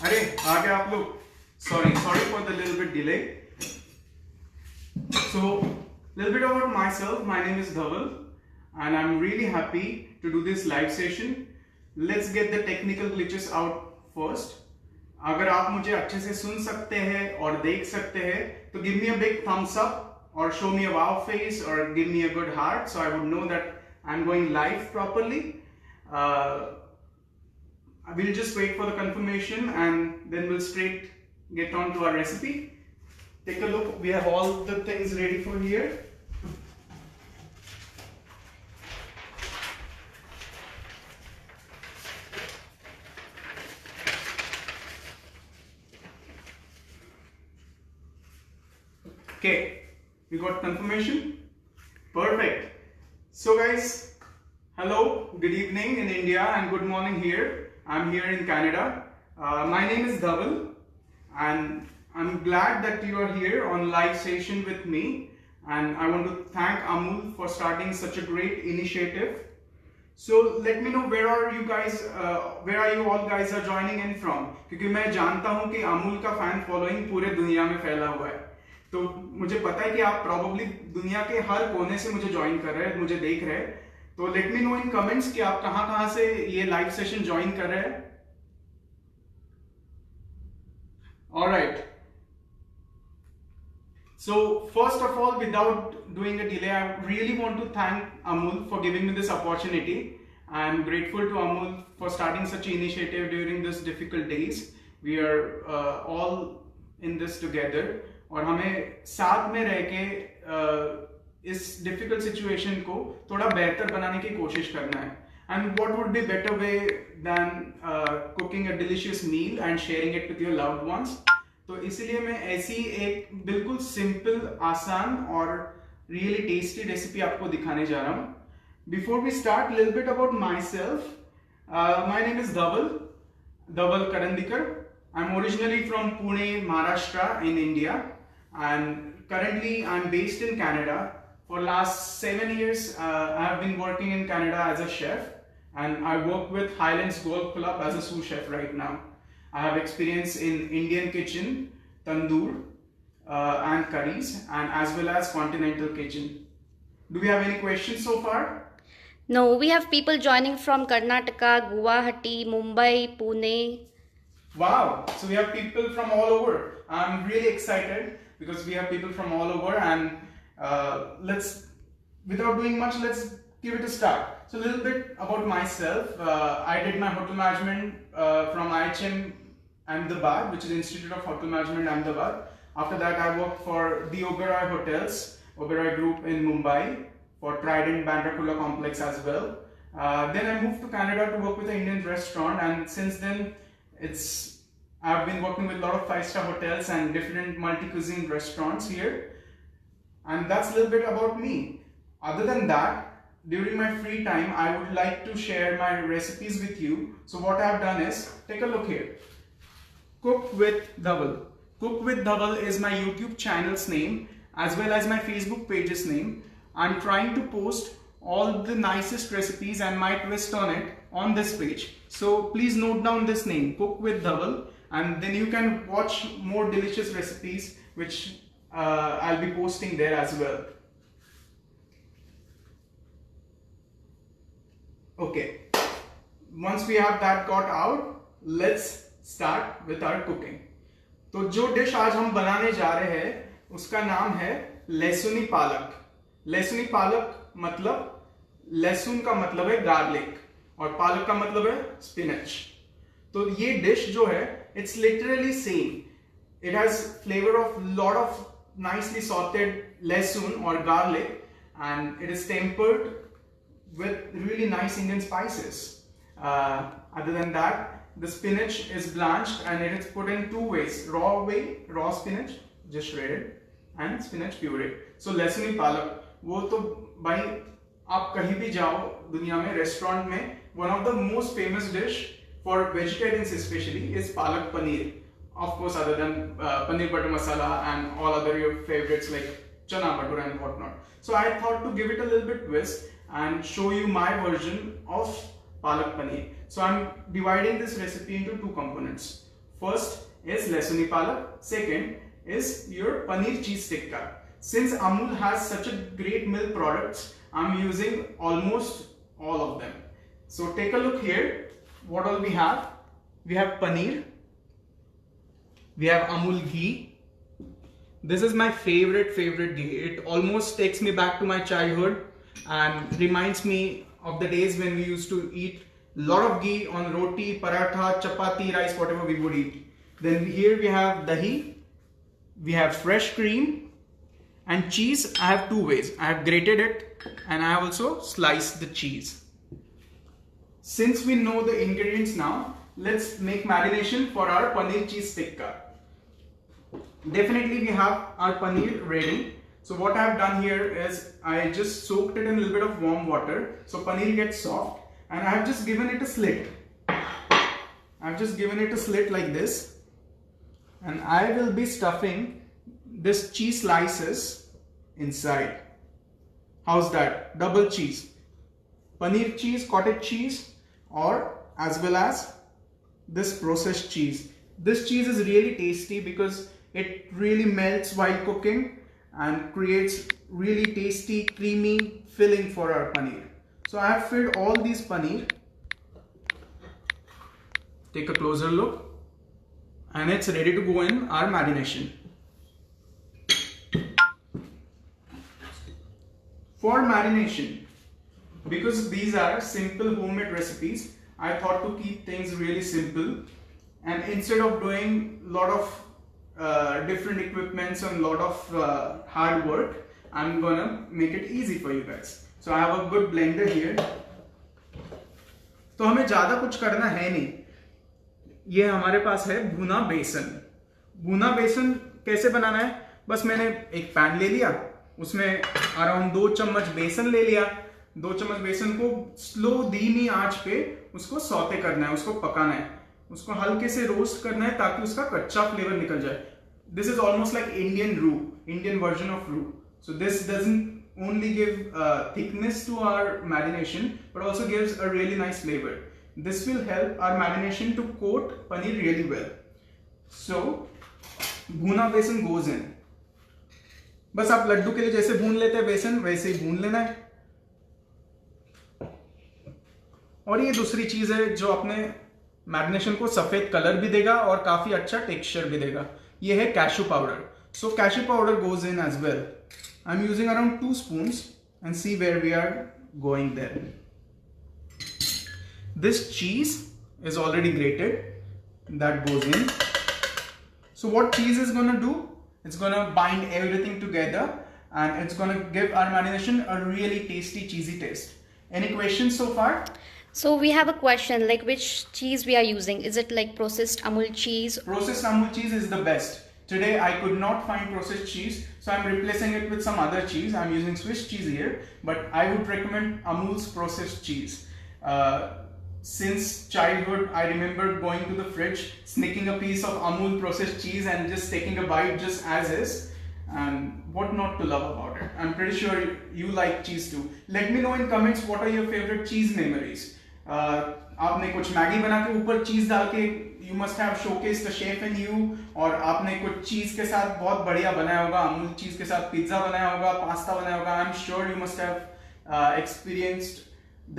अरे आ गए आप लोग. Sorry for the little bit delay. So, little bit about myself. My name is Dhaval, and I'm really happy to do this live session. Let's get the technical glitches out first. अगर आप मुझे अच्छे से सुन सकते हैं और देख सकते हैं तो give me a big thumbs up or show me a wow face or give me a good heart so I would know that I'm going live properly. We'll just wait for the confirmation and then we'll straight get on to our recipe. Take a look, we have all the things ready for here. Okay, we got confirmation. Perfect. So guys, hello, good evening in India and good morning here. I'm here in Canada. My name is Dhaval and I'm glad that you are here on live session with me, and I want to thank Amul for starting such a great initiative. So let me know where are you all guys are joining in from, क्योंकि मैं जानता हूँ कि अमूल का fan following पूरे दुनिया में फैला हुआ है. तो मुझे पता है कि आप प्रॉब्ली दुनिया के हर कोने से मुझे ज्वाइन कर रहे हैं, मुझे देख रहे हैं. तो लेट मी नो इन कमेंट्स कि आप कहाँ से ये लाइव सेशन ज्वाइन कर रहे हैं. Alright. So first of all, without doing a delay, I really want to thank Amul for giving me this opportunity. I'm grateful to Amul for starting such an initiative during these difficult days. We are all in this together. और हमें साथ में रह के इस difficult situation को थोड़ा बेहतर बनाने की कोशिश करना है. And what would be better way than cooking a delicious meal and sharing it with your loved ones? तो इसीलिए मैं ऐसी एक बिल्कुल सिंपल, आसान और रियली टेस्टी रेसिपी आपको दिखाने जा रहा हूँ. Before we start, little bit about myself. My name is Dhaval Karandikar. I am originally from Pune, Maharashtra in India, and currently I'm based in Canada. For last 7 years, I have been working in Canada as a chef, and I work with Highlands Golf Club as a sous chef right now. I have experience in Indian kitchen, tandoor, and curries, and as well as continental kitchen. Do we have any questions so far? No, we have people joining from Karnataka, Guwahati, Mumbai, Pune. Wow, so we have people from all over. I'm really excited because we have people from all over, and without doing much, let's give it a start. So a little bit about myself. I did my hotel management from IHM Ahmedabad, which is Institute of Hotel Management Ahmedabad. After that, I worked for the Oberoi Hotels, Oberoi Group in Mumbai, for Trident Bandra Kurla Complex as well. Then I moved to Canada to work with an Indian restaurant, and since then, I've been working with a lot of 5-star hotels and different multi-cuisine restaurants here. And that's a little bit about me. Other than that, during my free time, I would like to share my recipes with you. So what I've done is, take a look here. Cook with Dhaval. Cook with Dhaval is my YouTube channel's name as well as my Facebook page's name. I'm trying to post all the nicest recipes and my twist on it on this page. So please note down this name, Cook with Dhaval, and then you can watch more delicious recipes which I'll be posting there as well. Okay, once we have that got out, let's start with our cooking. तो जो dish आज हम बनाने जा रहे हैं उसका नाम है लहसुनी पालक. लहसुनी पालक मतलब, लहसुन का मतलब है गार्लिक और पालक का मतलब है स्पिनच. तो ये डिश जो है, it's literally same. It has flavour of lot of nicely sauteed लहसुन or garlic, and it is tempered with really nice Indian spices. Other than that, the spinach is blanched and it is put in two ways: raw spinach just shredded, and spinach puree. So लहसुनी पालक, वो तो भाई आप कहीं भी जाओ दुनिया में, रेस्टोरेंट में, one of the most famous dish for vegetarians especially is palak paneer. Of course, other than paneer butter masala and all other your favorites like chana butter and whatnot. So I thought to give it a little bit twist and show you my version of palak paneer. So I'm dividing this recipe into two components. First is Lesuni Palak. Second is your Paneer Cheese Tikka. Since Amul has such a great milk products, I'm using almost all of them. So take a look here. What all we have? We have paneer. We have Amul ghee. This is my favorite ghee. It almost takes me back to my childhood and reminds me of the days when we used to eat a lot of ghee on roti, paratha, chapati, rice, whatever we would eat. Then here we have dahi. We have fresh cream and cheese. I have two ways. I have grated it and I have also sliced the cheese. Since we know the ingredients now, let's make marination for our paneer cheese tikka. Definitely we have our paneer ready. So what I have done here is I just soaked it in a little bit of warm water so paneer gets soft, and I have just given it a slit. I've just given it a slit like this, and I will be stuffing this cheese slices inside. How's that? Double cheese. Paneer cheese, cottage cheese, or as well as this processed cheese. This cheese is really tasty because it really melts while cooking and creates really tasty, creamy filling for our paneer. So I have filled all these paneer. Take a closer look, and it's ready to go in our marination. For marination, because these are simple homemade recipes, I thought to keep things really simple, and instead of doing a lot of different equipments and a lot of hard work, I'm gonna make it easy for you guys. So I have a good blender here. तो हमें ज़्यादा कुछ करना है नहीं. ये हमारे पास है भुना बेसन. भुना बेसन कैसे बनाना है? बस मैंने एक पैन ले लिया, उसमें अराउंड 2 चम्मच बेसन ले लिया. 2 चम्मच बेसन को स्लो धीमी आंच पे उसको सौते करना है, उसको पकाना है, उसको हल्के से रोस्ट करना है ताकि उसका कच्चा फ्लेवर निकल जाए. This is almost like Indian roux, Indian version of roux. So this doesn't only give thickness to our marination, but also gives a really nice flavor. This will help our marination to coat paneer really well. So भुना बेसन goes in. बस आप लड्डू के लिए जैसे भून लेते हैं बेसन, वैसे ही भून लेना है. और ये दूसरी चीज है जो अपने मैरिनेशन को सफेद कलर भी देगा और काफी अच्छा टेक्सचर भी देगा. ये है cashew powder. So cashew powder goes in as well. I am using around 2 spoons and see where we are going there. This cheese is already grated, that goes in. So what cheese is gonna do? It's gonna bind everything together and it's gonna give our marination a really tasty, cheesy taste. Any questions so far? So we have a question, like which cheese we are using. Is it like processed Amul cheese? Processed Amul cheese is the best. Today I could not find processed cheese, so I'm replacing it with some other cheese. I'm using Swiss cheese here, but I would recommend Amul's processed cheese. Since childhood, I remember going to the fridge, sneaking a piece of Amul processed cheese and just taking a bite just as is. And what not to love about it? I'm pretty sure you like cheese too. Let me know in comments what are your favorite cheese memories. आपने कुछ Maggi बना के ऊपर चीज डाल के you must have showcased the chef in you, और आपने कुछ चीज के साथ बहुत बढ़िया बनाया होगा. अमूल चीज के साथ पिज्जा बनाया होगा, पास्ता बनाया होगा. I'm sure you must have experienced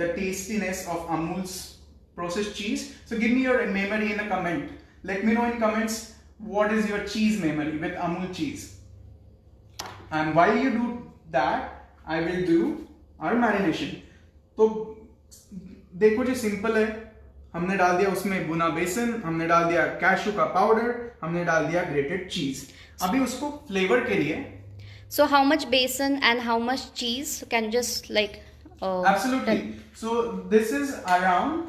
the tastiness of Amul's processed cheese. So give me your memory in a comment. Let me know in comments what is your cheese memory with Amul cheese. And while you do that, I will do our marination. तो देखो जी simple है. हमने डाल दिया उसमें भुना बेसन, हमने डाल दिया कैशू का पाउडर, हमने डाल दिया ग्रेटेड चीज. अभी उसको फ्लेवर के लिए. So how much besan and how much cheese? Can you just like absolutely. So this is around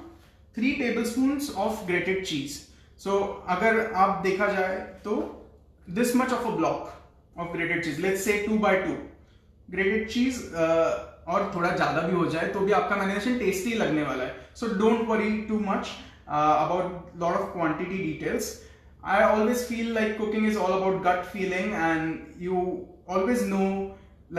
3 tablespoons of grated cheese. So अगर आप देखा जाए तो this much of a block of grated cheese, let's say 2 by 2 grated cheese, और थोड़ा ज़्यादा भी हो जाए तो भी आपका मैरिनेशन टेस्टी लगने वाला है. So don't worry too much about lot of quantity details. I always feel like cooking is all about gut feeling, and you always know,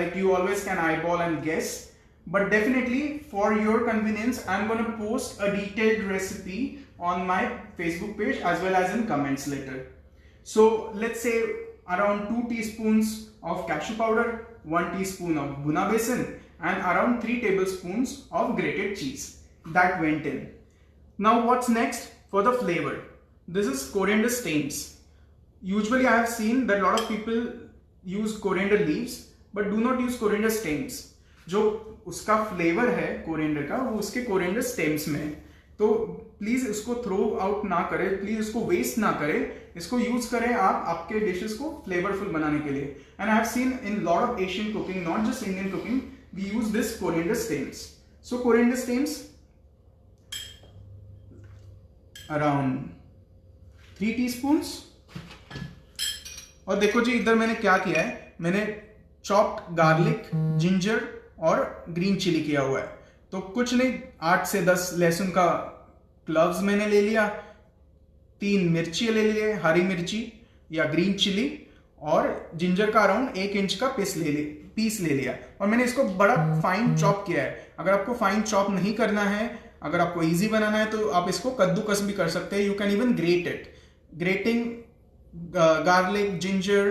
like you always can eyeball and guess. But definitely for your convenience, I'm going to post a detailed recipe on my Facebook page as well as in comments later. So let's say around 2 teaspoons of cashew powder, 1 teaspoon of bhuna besan, and around 3 tablespoons of grated cheese that went in. Now what's next for the flavor? This is coriander stems. Usually I have seen that a lot of people use coriander leaves but do not use coriander stems. जो उसका flavour है coriander का वो उसके coriander stems में है. तो please इसको थ्रो आउट ना करें, प्लीज इसको वेस्ट ना करें, इसको यूज करें आप आपके डिशेस को फ्लेवरफुल बनाने के लिए. And I have seen in lot of Asian cooking, not just Indian cooking, we use this coriander stems. So coriander stems around 3 teaspoons. और देखो जी इधर मैंने क्या किया है, मैंने चॉप्ड गार्लिक, जिंजर और ग्रीन चिली किया हुआ है. तो कुछ नहीं, 8 से 10 लहसुन का क्लव्स मैंने ले लिया, 3 मिर्ची ले लिए, हरी मिर्ची या ग्रीन चिली, और जिंजर का अराउंड 1 इंच का पीस ले लिया. और मैंने इसको बड़ा फाइन चॉप किया है. अगर आपको फाइन चॉप नहीं करना है, अगर आपको इजी बनाना है तो आप इसको कद्दूकस भी कर सकते हैं. You can even great it. Grating garlic, ginger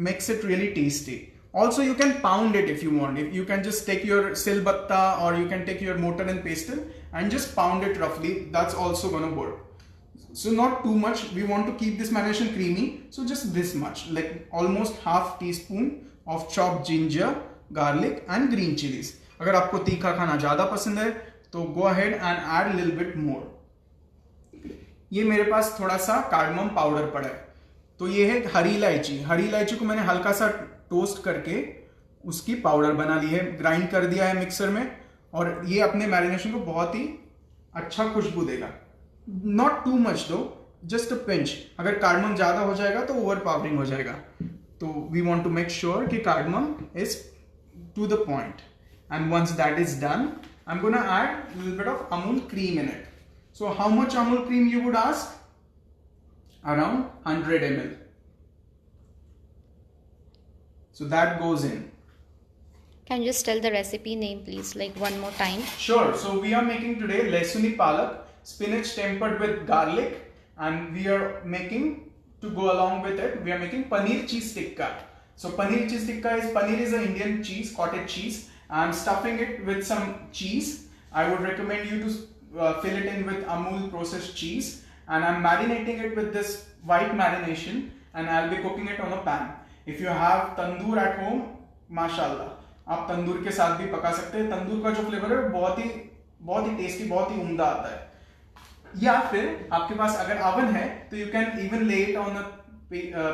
makes it really tasty. Also you can pound it if you want. If you can just take your silbatta or you can take your mortar and pestle and just pound it roughly, that's also gonna work. So not too much, we want to keep this marination creamy, so just this much, like almost half teaspoon of chopped ginger, garlic and green chilies. अगर आपको तीखा खाना ज़्यादा पसंद है तो go ahead and add a little bit more. ये मेरे पास थोड़ा सा कार्डमम पाउडर पड़ा है. तो ये है हरी इलायची. हरी इलायची को मैंने हल्का सा टोस्ट करके उसकी पाउडर बना ली है, ग्राइंड कर दिया है मिक्सर में. और ये अपने मैरिनेशन को बहुत ही अच्छा खुशबू देगा. Not too much though, just a pinch. अगर कार्डमम ज्यादा हो जाएगा तो ओवर पावरिंग हो जाएगा. तो we want to make sure कि cardamom is to the point. And once that is done, I am gonna add little bit of Amul cream in it. So how much Amul cream you would ask? Around 100 ml. So that goes in. Can you just tell the recipe name please, like one more time? Sure. So we are making today Laisuni Palak, spinach tempered with garlic, and we are making, to go along with it, we are making paneer cheese tikka. So paneer cheese tikka is an Indian cheese, cottage cheese. I'm stuffing it with some cheese. I would recommend you to fill it in with Amul processed cheese. And I'm marinating it with this white marination, and I'll be cooking it on a pan. If you have tandoor at home, mashallah, आप तंदूर के साथ भी पका सकते हैं. तंदूर का जो flavour है बहुत ही टेस्टी, बहुत ही उम्दा आता है. या फिर आपके पास अगर अवन है तो you can even lay it on a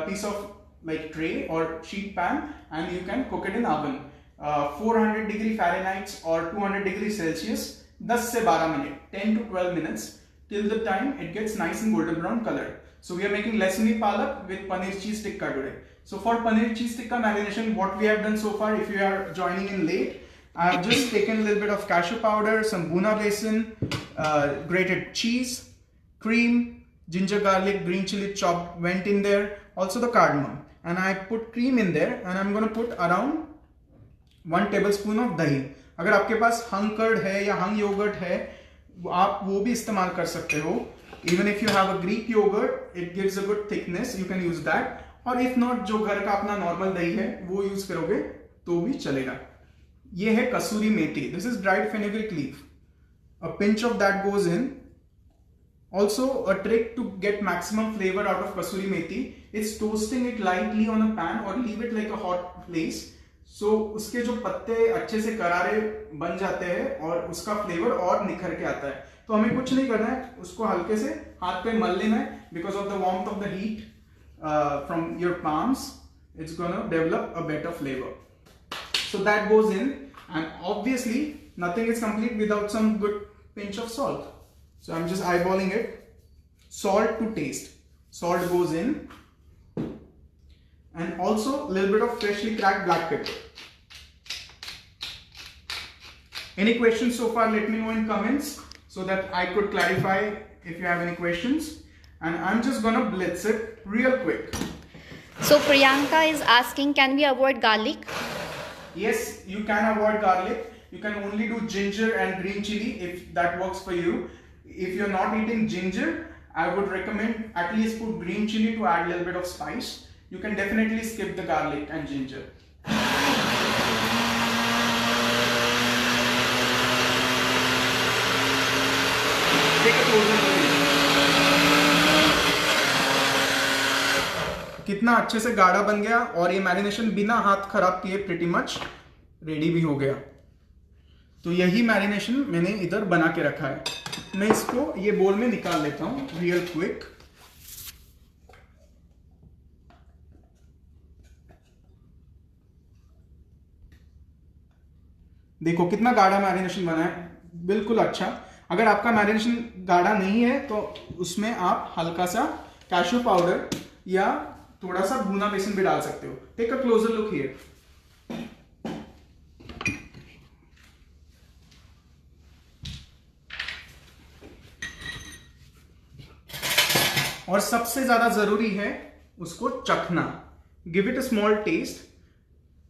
piece of like tray or sheet pan and you can cook it in oven. 400 degree Fahrenheit or 200 degree Celsius, 10 से 12 minute, 10 to 12 minutes, till the time it gets nice and golden brown color. So we are making Laisuni Palak with paneer cheese tikka today. So for paneer cheese tikka marination, what we have done so far, if you are joining in late, I have just taken a little bit of cashew powder, some bhuna besan, grated cheese, cream, ginger, garlic, green chili chopped went in there, also the cardamom, and I put cream in there, and I'm going to put around 1 tablespoon of dahi. अगर आपके पास hung curd है या hung yogurt है, आप वो भी इस्तेमाल कर सकते हो. Even if you have a Greek yoghurt, it gives a good thickness, you can use that. और इफ नॉट, जो घर का अपना नॉर्मल दही है वो यूज करोगे तो भी चलेगा. ये है kasuri methi. This is dried fenugreek leaf. A pinch of that goes in. Also a trick to get maximum flavour out of kasuri methi is toasting it lightly on a pan और leave it like a hot place. So उसके जो पत्ते अच्छे से करारे बन जाते हैं और उसका फ्लेवर और निखर के आता है. तो हमें कुछ नहीं करना है, उसको हल्के से हाथ पे मल लेना है. Because of the warmth of the heat from your palms, it's gonna develop a better flavour. So that goes in, and obviously nothing is complete without some good pinch of salt. So I am just eyeballing it. Salt to taste. Salt goes in. And also a little bit of freshly cracked black pepper. Any questions so far? Let me know in comments so that I could clarify if you have any questions. And I'm just gonna blitz it real quick. So Priyanka is asking, can we avoid garlic? Yes, you can avoid garlic. You can only do ginger and green chili if that works for you. If you're not eating ginger, I would recommend at least put green chili to add a little bit of spice. You can definitely skip the garlic and ginger. Take a closer look. कितना अच्छे से गाढ़ा बन गया और ये marination बिना हाथ खराब किए प्रीटी मच रेडी भी हो गया। तो यही मैरिनेशन मैंने इधर बना के रखा है। मैं इसको ये बोल में निकाल लेता हूं रियल क्विक। देखो कितना गाढ़ा मैरिनेशन बना है, बिल्कुल अच्छा। अगर आपका मैरिनेशन गाढ़ा नहीं है तो उसमें आप हल्का सा कैश्यू पाउडर या थोड़ा सा भुना बेसन भी डाल सकते हो। Take a closer look here. और सबसे ज्यादा जरूरी है उसको चखना। Give it a small taste.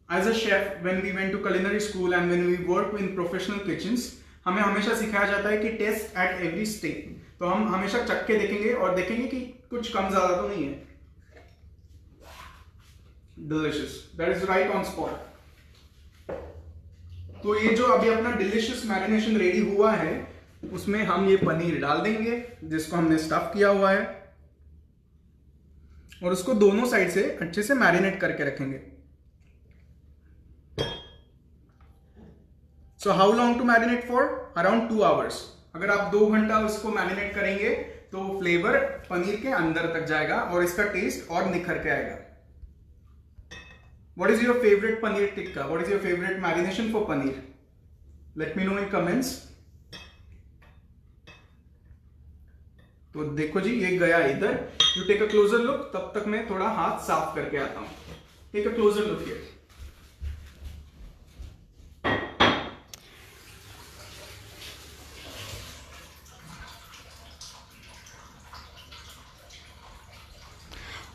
As a chef when we went to culinary school and when we work in professional kitchens, हमें हमेशा सिखाया जाता है कि टेस्ट एट एवरी स्टेप। तो हम हमेशा चख के देखेंगे और देखेंगे कि कुछ कम ज्यादा तो नहीं है। Delicious, that is right on spot. तो ये जो अभी अपना डिलिशियस मैरिनेशन रेडी हुआ है उसमें हम ये पनीर डाल देंगे जिसको हमने स्टफ किया हुआ है और उसको दोनों साइड से अच्छे से मैरिनेट करके रखेंगे। So how long to marinate for? Around 2 hours. अगर आप 2 घंटा उसको मैरिनेट करेंगे तो फ्लेवर पनीर के अंदर तक जाएगा और इसका टेस्ट और निखर के आएगा। What is your favorite paneer tikka? What is your favorite marination for paneer? Let me know in comments. तो देखो जी ये गया इधर। You take a closer look. तब तक मैं थोड़ा हाथ साफ करके आता हूं। Take a closer look here.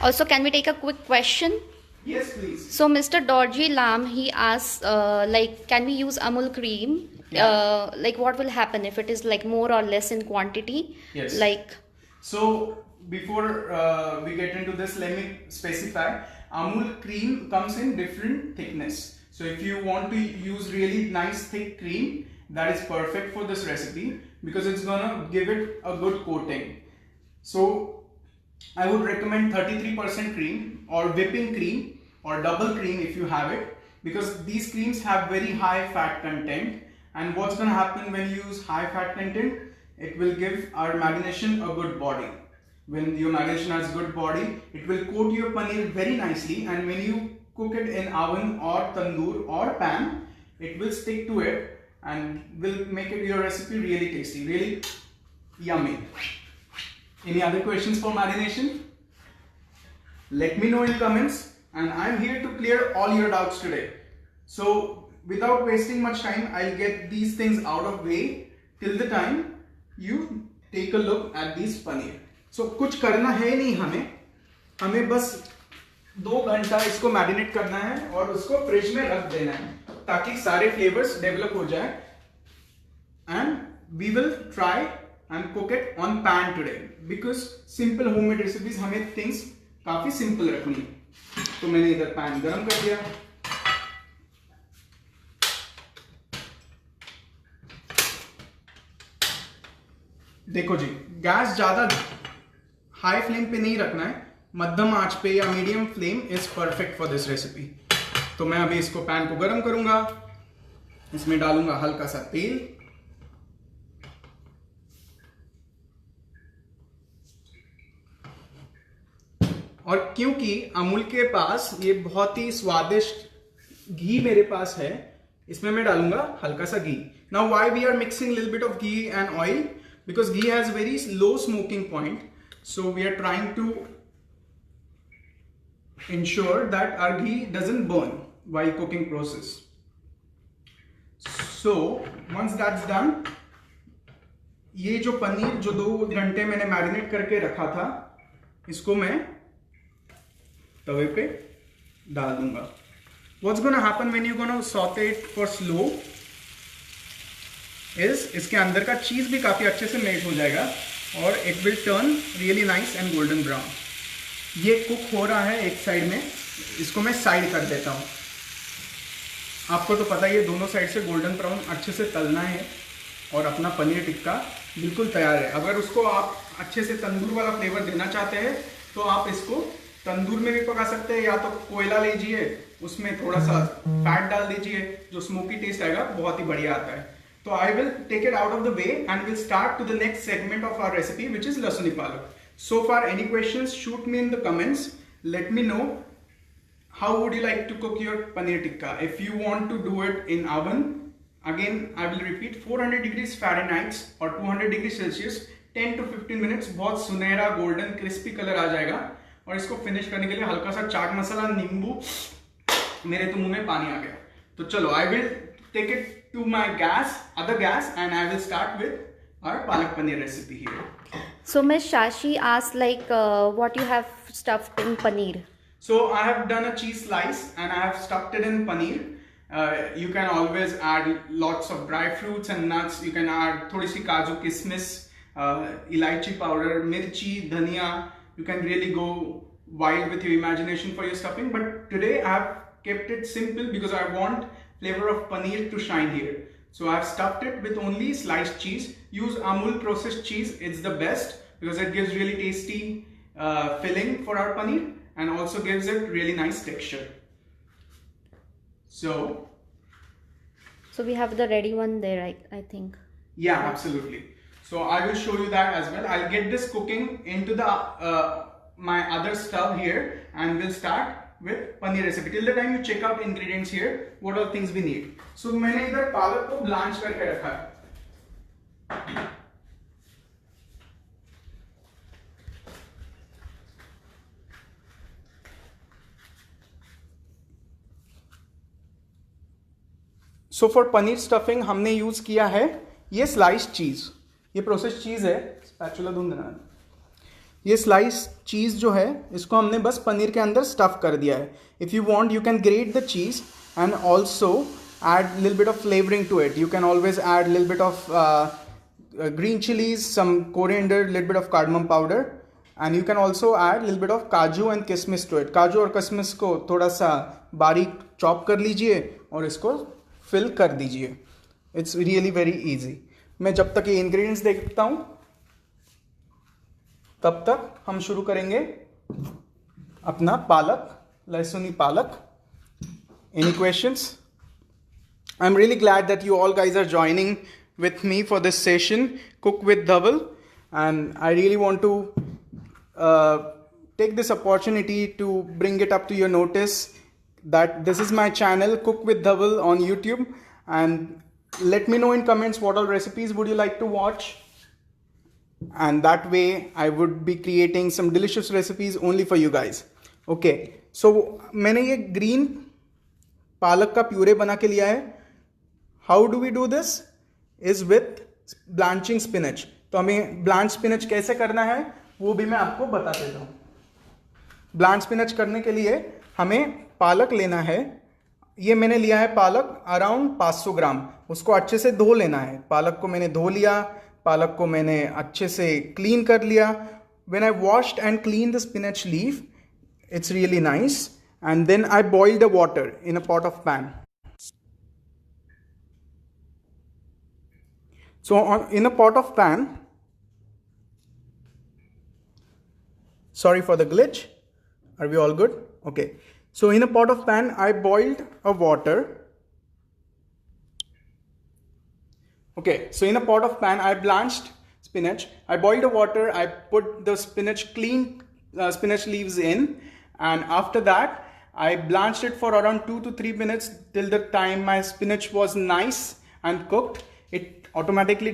Also, can we take a quick question? Yes, please. So, Mr. Dorji Lam, he asks, like, can we use Amul cream? Yeah. Like, what will happen if it is like more or less in quantity? Yes. Like, So before we get into this, let me specify. Amul cream comes in different thickness. So if you want to use really nice thick cream, that is perfect for this recipe because it's gonna give it a good coating. So I would recommend 33% cream or whipping cream or double cream if you have it, because these creams have very high fat content, and what's going to happen when you use high fat content, it will give our marination a good body. When your marination has good body, it will coat your paneer very nicely, and when you cook it in oven or tandoor or pan, it will stick to it and will make it your recipe really tasty, really yummy. Any other questions for marination? Let me know in comments, and I'm here to clear all your doubts today. So without wasting much time, I'll get these things out of way till the time you take a look at these paneer. So कुछ करना है नहीं हमें बस 2 घंटा इसको marinate करना है और उसको फ्रिज में रख देना है ताकि सारे फ्लेवर्स डेवलप हो जाए। And we will try and cook it on pan today because simple homemade recipes हमें things काफी simple रखनी है। तो मैंने इधर पैन गरम कर दिया। देखो जी, गैस ज्यादा हाई फ्लेम पे नहीं रखना है, मध्यम आंच पे या medium flame is perfect for this recipe. तो मैं अभी इसको पैन को गरम करूंगा, इसमें डालूंगा हल्का सा तेल, और क्योंकि अमूल के पास ये बहुत ही स्वादिष्ट घी मेरे पास है, इसमें मैं डालूंगा हल्का सा घी। Now why we are mixing little bit of ghee and oil, because ghee has very low smoking point, so we are trying to ensure that our ghee doesn't burn while cooking process. So once that's done, ये जो पनीर जो 2 घंटे मैंने marinate करके रखा था, इसको मैं तवे पे डाल दूंगा। What's gonna happen when you're gonna saute it for slow is इसके अंदर का चीज भी काफी अच्छे से मेल्ट हो जाएगा और it will turn really nice and golden brown. ये कुक हो रहा है एक साइड में, इसको मैं साइड कर देता हूँ। आपको तो पता ही है दोनों साइड से गोल्डन ब्राउन अच्छे से तलना है और अपना पनीर टिक्का बिल्कुल तैयार है। अगर उसको आप अच्छे से तंदूर वाला फ्लेवर देना चाहते हैं तो आप इसको तंदूर में भी पका सकते हैं, या तो कोयला लीजिए, उसमें थोड़ा सा फैट डाल दीजिए, जो स्मोकी टेस्ट आएगा बहुत ही बढ़िया आता है। तो I will take it out of the way and will start to the next segment of our recipe which is lahsuni palak. So far any questions, shoot me in the comments, let me know how would you like to cook your paneer tikka. If you want to do it in oven, again I will repeat 400 degrees Fahrenheit or 200 degrees Celsius 10 to 15 minutes, बहुत सुनहरा golden crispy colour आ जाएगा। और इसको finish करने के लिए हल्का सा चाट मसाला, नींबू, मेरे तो मुंह में पानी आ गया। तो चलो I will take it to my other gas and I will start with our palak paneer recipe here. So Miss Shashi asked what you have stuffed in paneer. So I have done a cheese slice and I have stuffed it in paneer. You can always add lots of dry fruits and nuts. You can add थोड़ी सी काजू किशमिश, इलायची powder, mirchi, dhania. You can really go wild with your imagination for your stuffing. But today I have kept it simple because I want flavor of paneer to shine here. So I have stuffed it with only sliced cheese. Use Amul processed cheese, it's the best because it gives really tasty filling for our paneer and also gives it really nice texture. So we have the ready one there, I think. Yeah, absolutely. So I will show you that as well. I'll get this cooking into the my other stove here and we'll start with paneer recipe. Till the time you check out ingredients here, what all things we need. So मैंने इधर पालक को blanch करके रखा है। So for paneer stuffing हमने use किया है ये स्लाइस चीज, ये प्रोसेस्ड चीज है। स्पैचुला दूं देना। ये स्लाइस चीज़ जो है इसको हमने बस पनीर के अंदर स्टफ कर दिया है। If you want you can great the cheese and also add little bit of flavoring to it. You can always add little bit of green chilies, some coriander, little bit of cardamom powder, and you can also add little bit of काजू and किशमिश to it. काजू और किशमिश को थोड़ा सा बारीक chop कर लीजिए और इसको फिल कर दीजिए। It's really very easy. मैं जब तक ये इंग्रेडिएंट्स देखता हूँ तब तक हम शुरू करेंगे अपना पालक, लहसुनी पालक। Any questions? I'm really glad that you all guys are joining with me for this session, Cook with Dhaval, and I really want to take this opportunity to bring it up to your notice that this is my channel, Cook with Dhaval on YouTube, and let me know in comments what all recipes would you like to watch, and that way I would be creating some delicious recipes only for you guys. Okay, so मैंने ये green पालक का puree बना के लिया है। How do we do this is with blanching spinach. तो हमें ब्लांच स्पिनच कैसे करना है वो भी मैं आपको बता देता हूँ। ब्लांच स्पिनच करने के लिए हमें पालक लेना है। ये मैंने लिया है पालक अराउंड 500 ग्राम। उसको अच्छे से धो लेना है। पालक को मैंने धो लिया, पालक को मैंने अच्छे से क्लीन कर लिया। When I washed and clean the spinach leaf, it's really nice, and then I boil the water in a pot of pan. So in a pot of pan, sorry for the glitch, are we all good? Okay, so in a pot of pan I boiled a water. Okay, so in a pot of pan I blanched spinach, I boiled the water, I put the spinach clean spinach leaves in, and after that I blanched it for around 2 to 3 minutes till the time my spinach was nice and cooked. It automatically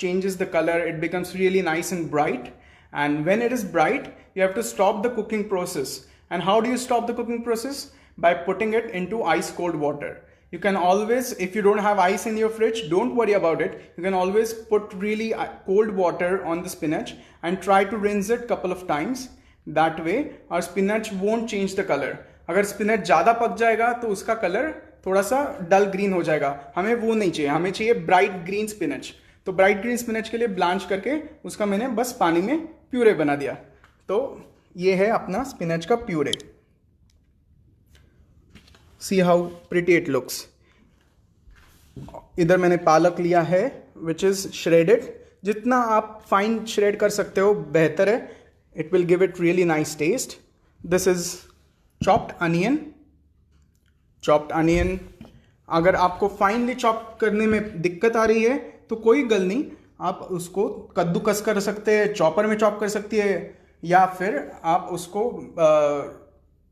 changes the color, it becomes really nice and bright, and when it is bright you have to stop the cooking process. And how do you stop the cooking process? By putting it into ice cold water. You can always, if you don't have ice in your fridge, don't worry about it. You can always put really cold water on the spinach and try to rinse it couple of times. That way our spinach won't change the color. अगर spinach ज़्यादा पक जाएगा तो उसका colour थोड़ा सा डल green हो जाएगा। हमें वो नहीं चाहिए, हमें चाहिए ब्राइट ग्रीन स्पिनच। तो ब्राइट ग्रीन स्पिनच के लिए ब्लांच करके उसका मैंने बस पानी में प्यूरे बना दिया। तो ये है अपना स्पिनच का puree. See how pretty it looks. इधर मैंने पालक लिया है विच इज़ श्रेडेड। जितना आप फाइन श्रेड कर सकते हो बेहतर है, it will give it really nice test. This is chopped onion. Chopped onion अगर आपको फाइनली चॉप करने में दिक्कत आ रही है तो कोई गल नहीं, आप उसको कद्दूकस कर सकते हैं, चॉपर में चॉप कर सकती है, या फिर आप उसको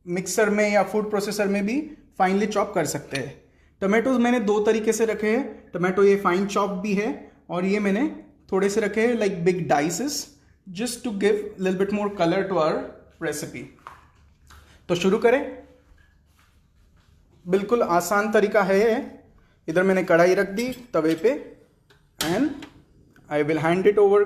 मिक्सर में या फूड प्रोसेसर में भी फाइनली चॉप कर सकते हैं। टमाटोज मैंने दो तरीके से रखे हैं। टमाटो ये फाइन चॉप भी है और ये मैंने थोड़े से रखे हैं like big dices, just to give little bit more colour to our recipe. तो शुरू करें। बिल्कुल आसान तरीका है। इधर मैंने कढ़ाई रख दी तवे पे and I will hand it over.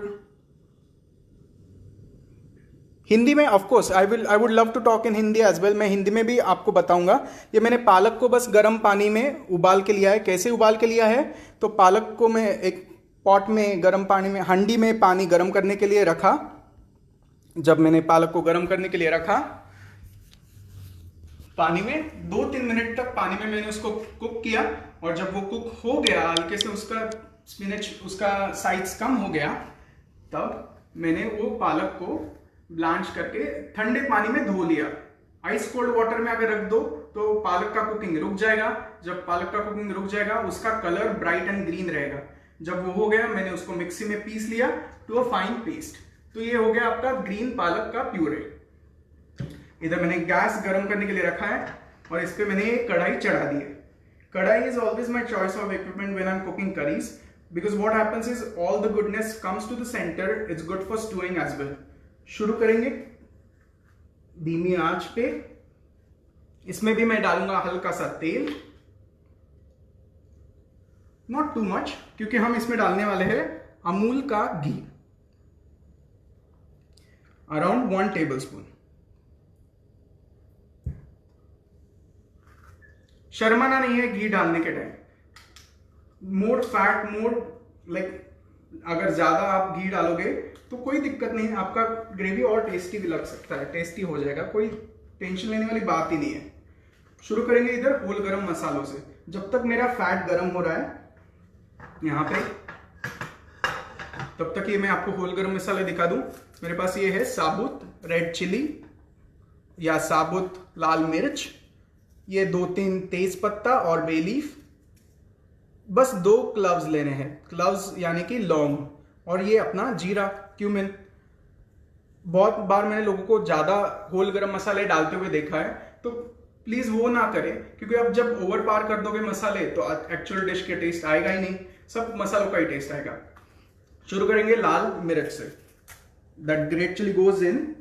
Hindi में of course I would love to talk in Hindi as well. मैं हिंदी में भी आपको बताऊंगा। ये मैंने पालक को बस गर्म पानी में उबाल के लिया है। कैसे उबाल के लिया है, तो पालक को मैं एक पॉट में गर्म पानी में, हांडी में पानी गर्म करने के लिए रखा। जब मैंने पालक को गर्म करने के लिए रखा, पानी में 2-3 मिनट तक पानी में मैंने उसको कुक किया, और जब वो कुक हो गया, हल्के से उसका स्पिनच, उसका साइज कम हो गया, तब मैंने वो पालक को ब्लांच करके ठंडे पानी में धो लिया। आइस कोल्ड वाटर में अगर रख दो तो पालक का कुकिंग रुक जाएगा। जब पालक का कुकिंग रुक जाएगा, उसका कलर ब्राइट एंड ग्रीन रहेगा। जब वो हो गया, मैंने उसको मिक्सी में पीस लिया टू अ फाइन पेस्ट। तो ये हो गया आपका ग्रीन पालक का प्यूरे। इधर मैंने गैस गर्म करने के लिए रखा है और इस पे मैंने कढ़ाई चढ़ा दी है। Kadhai is always my choice of equipment when I am cooking curries, because what happens is all the goodness comes to the centre. It's good for stewing as well. शुरू करेंगे धीमी आंच पे। इसमें भी मैं डालूंगा हल्का सा तेल, नॉट टू मच, क्योंकि हम इसमें डालने वाले हैं अमूल का घी, अराउंड 1 टेबलस्पून। शर्माना नहीं है घी डालने के time. More fat, more like अगर ज्यादा आप घी डालोगे तो कोई दिक्कत नहीं है, आपका ग्रेवी और टेस्टी भी लग सकता है, टेस्टी हो जाएगा, कोई टेंशन लेने वाली बात ही नहीं है। शुरू करेंगे इधर होल गरम मसालों से। जब तक मेरा फैट गरम हो रहा है यहाँ पे, तब तक ये मैं आपको होल गरम मसाले दिखा दूं। मेरे पास ये है साबुत रेड चिली या साबुत लाल मिर्च, ये 2-3 तेज पत्ता और बे लीफ, बस 2 क्लव्स लेने हैं, क्लव्स यानी कि लौंग, और ये अपना जीरा, क्यूमिन। बहुत बार मैंने लोगों को ज्यादा होल गरम मसाले डालते हुए देखा है, तो प्लीज वो ना करें, क्योंकि आप जब ओवर पार कर दोगे मसाले तो एक्चुअल डिश के टेस्ट आएगा ही नहीं, सब मसालों का ही टेस्ट आएगा। शुरू करेंगे लाल मिर्च से। That great chilli goes in,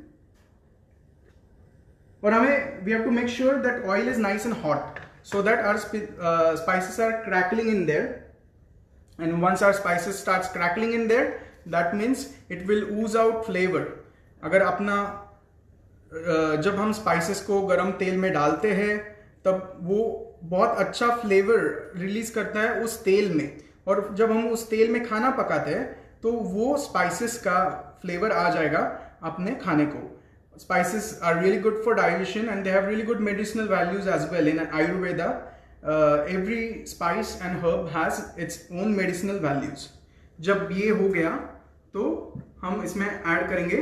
और हमें we have to make sure that oil is nice and hot so that our spices are crackling in there, and once our spices starts crackling in there, that means it will ooze out flavor. अगर अपना जब हम spices को गरम तेल में डालते हैं तब वो बहुत अच्छा फ्लेवर रिलीज करता है उस तेल में, और जब हम उस तेल में खाना पकाते हैं तो वो spices का फ्लेवर आ जाएगा अपने खाने को। Spices are really good for digestion and they have really good medicinal values as well. In Ayurveda, every spice and herb has its own medicinal values. जब ये हो गया तो हम इसमें ऐड करेंगे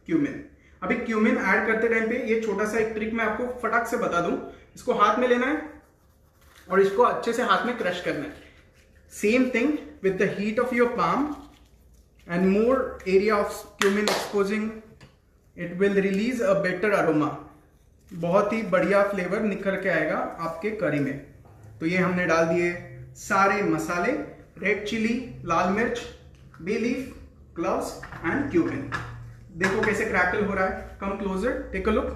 क्यूमिन। अभी क्यूमिन ऐड करते टाइम पे ये छोटा सा एक ट्रिक मैं आपको फटाक से बता दूं। इसको हाथ में लेना है और इसको अच्छे से हाथ में क्रश करना है। Same thing with the heat of your palm and more area of cumin exposing, it will release a better aroma. बहुत ही बढ़िया फ्लेवर निकल के आएगा आपके करी में। तो ये हमने डाल दिए सारे मसाले, रेड चिली, लाल मिर्च, bay leaf, cloves and cumin. देखो कैसे क्रैकल हो रहा है, come closer, take a look.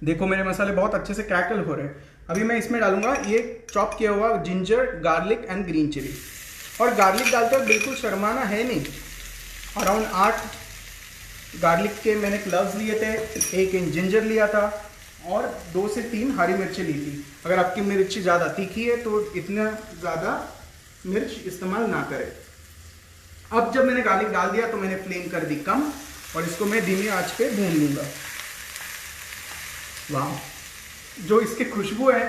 देखो मेरे मसाले बहुत अच्छे से क्रैकल हो रहे हैं। अभी मैं इसमें डालूंगा ये चॉप किया हुआ ginger, garlic and green chilli. और गार्लिक डालते हुए बिल्कुल शर्माना है नहीं। अराउंड 8 गार्लिक के मैंने क्लव्स लिए थे, 1 इंच जिंजर लिया था और 2 से 3 हरी मिर्ची ली थी। अगर आपकी मिर्ची ज़्यादा तीखी है तो इतना ज़्यादा मिर्च इस्तेमाल ना करें। अब जब मैंने गार्लिक डाल दिया तो मैंने फ्लेम कर दी कम और इसको मैं धीमी आंच पे भून लूंगा। वाह, जो इसकी खुशबू है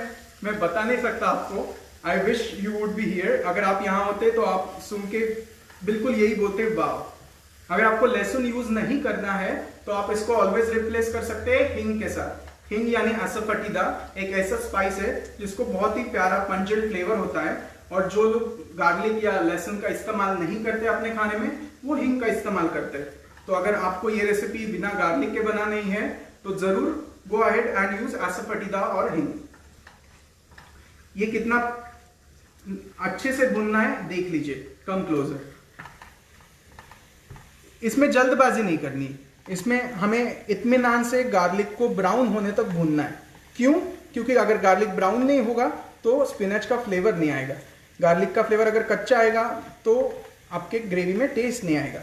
मैं बता नहीं सकता आपको। I wish you would be here. अगर आप यहाँ होते तो आप सुन के बिल्कुल यही बोलते वाह। अगर आपको लहसुन यूज नहीं करना है तो आप इसको ऑलवेज रिप्लेस कर सकते हैं हिंग के साथ। हिंग यानी असफेटिदा एक ऐसा स्पाइस है जिसको बहुत ही प्यारा पंजेंट फ्लेवर होता है, और जो लोग गार्लिक या लहसुन का इस्तेमाल नहीं करते अपने खाने में वो हिंग का इस्तेमाल करते हैं। तो अगर आपको ये रेसिपी बिना गार्लिक के बनानी है तो जरूर गो अहेड एंड यूज असफेटिदा और हिंग। ये कितना अच्छे से भुनना है देख लीजिए, कम क्लोजर। इसमें जल्दबाजी नहीं करनी, इसमें हमें इत्मीनान से गार्लिक को ब्राउन होने तक भूनना है। क्यों? क्योंकि अगर गार्लिक ब्राउन नहीं होगा तो स्पिनच का फ्लेवर नहीं आएगा। गार्लिक का फ्लेवर अगर कच्चा आएगा तो आपके ग्रेवी में टेस्ट नहीं आएगा।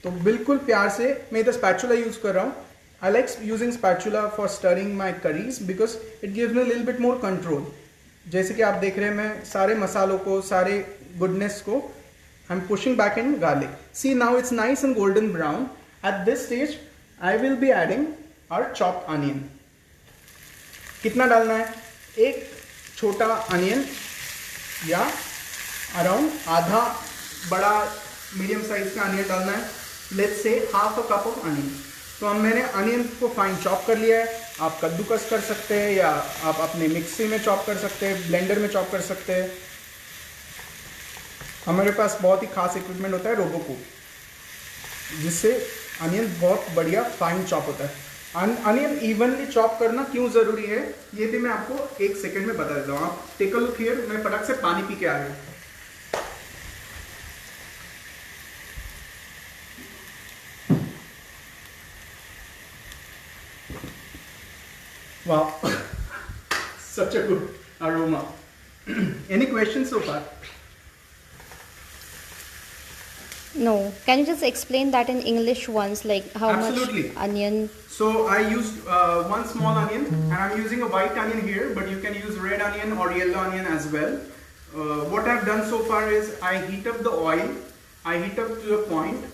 तो बिल्कुल प्यार से, मैं इधर स्पैचुला यूज कर रहा हूँ। I like using spatula for stirring my curries because it gives me little bit more control. जैसे कि आप देख रहे हैं मैं सारे मसालों को, सारे गुडनेस को I'm pushing back in garlic. See, now it's nice and golden brown. At this stage, I will be adding our chopped onion. कितना डालना है? एक छोटा अनियन या अराउंड आधा बड़ा मीडियम साइज का अनियन डालना है। Let's say half a cup of onion. तो हम मैंने अनियन को फाइन चॉप कर लिया है। आप कद्दूकस कर सकते हैं या आप अपने मिक्सी में चॉप कर सकते हैं, ब्लेंडर में चॉप कर सकते हैं। हमारे पास बहुत ही खास इक्विपमेंट होता है रोबोकूप, जिससे अनियन बहुत बढ़िया फाइन चॉप होता है। अनियन इवनली चॉप करना क्यों ज़रूरी है ये भी मैं आपको एक सेकंड में बता देता हूँ। आप टेक अ लुक हियर। मैं फटाक से पानी पी के आ रहा हूँ। वाह, such a good aroma. Any question so far? No. Can you just explain that in English once, like how Absolutely. much onion? So I used one small onion, and I'm using a white onion here, but you can use red onion or yellow onion as well. What I've done so far is I heat up the oil. I heat up to a point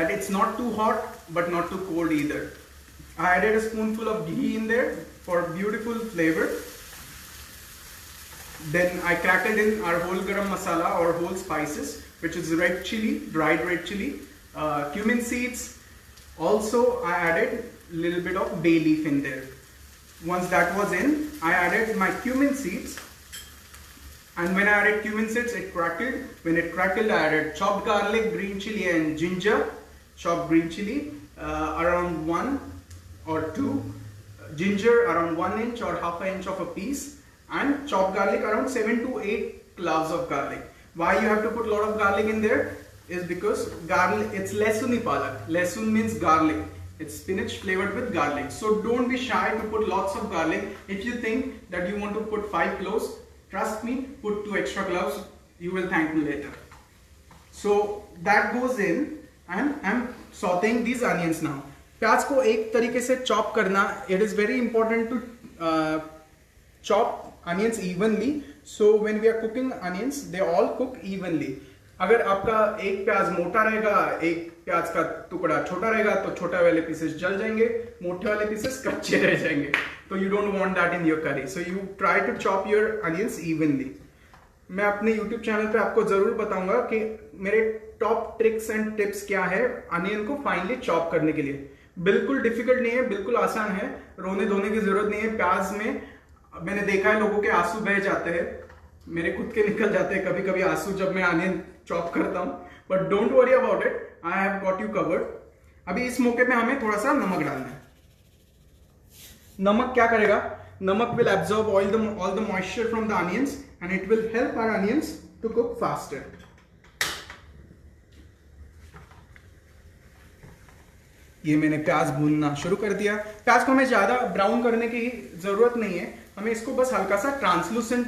that it's not too hot but not too cold either. I added a spoonful of ghee in there for beautiful flavor. Then I crackled in our whole garam masala or whole spices, which is red chili, dried red chili, cumin seeds. Also, I added a little bit of bay leaf in there. Once that was in, I added my cumin seeds. And when I added cumin seeds, it crackled. When it crackled, I added chopped garlic, green chili and ginger. Chopped green chili, around 1 or 2. Ginger, around 1 inch or half an inch of a piece. And chopped garlic, around 7 to 8 cloves of garlic. Why you have to put a lot of garlic in there is because garlic, it's lesuni palak. Lesun means garlic. It's spinach flavored with garlic. So don't be shy to put lots of garlic. If you think that you want to put 5 cloves, trust me, put 2 extra cloves. You will thank me later. So that goes in and I'm sauteing these onions now. प्याज को एक तरीके से chop करना, it is very important to chop onions evenly. So when we are cooking onions, they all cook evenly. अगर आपका एक प्याज मोटा रहेगा, एक प्याज का टुकड़ा छोटा रहेगा तो छोटा वाले पीसेस जल जाएंगे, मोटे वाले पीसेस कच्चे रह जाएंगे। तो you don't want that in your curry. So you try to chop your onions evenly. मैं अपने YouTube चैनल पे आपको जरूर बताऊंगा कि मेरे टॉप ट्रिक्स एंड टिप्स क्या है अनियन को फाइनली चॉप करने के लिए। बिल्कुल डिफिकल्ट नहीं है, बिल्कुल आसान है। रोने धोने की जरूरत नहीं है। प्याज में मैंने देखा है लोगों के आंसू बह जाते हैं, मेरे खुद के निकल जाते हैं कभी कभी आंसू जब मैं अनियन चॉप करता हूं, but don't worry about it, I have got you covered. अभी इस मौके पे हमें थोड़ा सा नमक डालना है। नमक क्या करेगा? Namak will absorb all the moisture from the onions and it will help our onions to cook faster. ये मैंने प्याज भूनना शुरू कर दिया। प्याज को हमें ज्यादा ब्राउन करने की जरूरत नहीं है, हमें इसको बस हल्का सा ट्रांसलूसेंट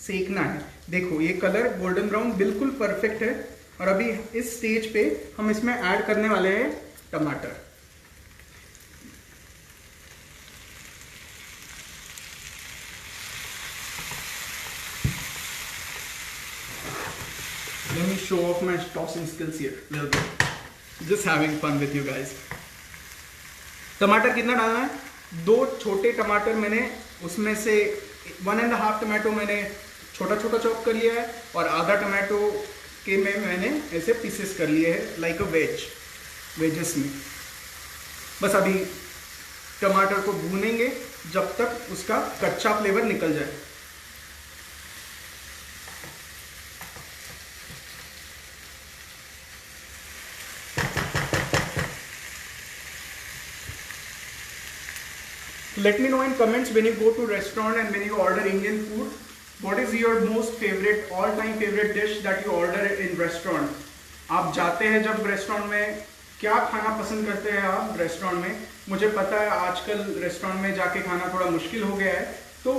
सेकना है। देखो ये कलर गोल्डन ब्राउन बिल्कुल परफेक्ट है। और अभी इस स्टेज पे हम इसमें ऐड करने वाले हैं टमाटर। Let me show off my tossing skills here. Little bit. Just having fun with you guys. टमाटर कितना डालना है? 2 छोटे टमाटर मैंने उसमें से 1.5 टमाटो मैंने छोटा छोटा चॉप कर लिया है और आधा टमाटो के में मैंने ऐसे पीसेस कर लिए हैं लाइक अ वेजेस में. बस अभी टमाटर को भूनेंगे जब तक उसका कच्चा फ्लेवर निकल जाए. Let me know in comments when you go to restaurant and when you order Indian food, what is your most favorite, all-time favorite dish that you order in restaurant? आप जाते हैं जब रेस्टोरेंट में, क्या खाना पसंद करते हैं आप रेस्टोरेंट में? मुझे पता है आजकल रेस्टोरेंट में जाके खाना थोड़ा मुश्किल हो गया है, तो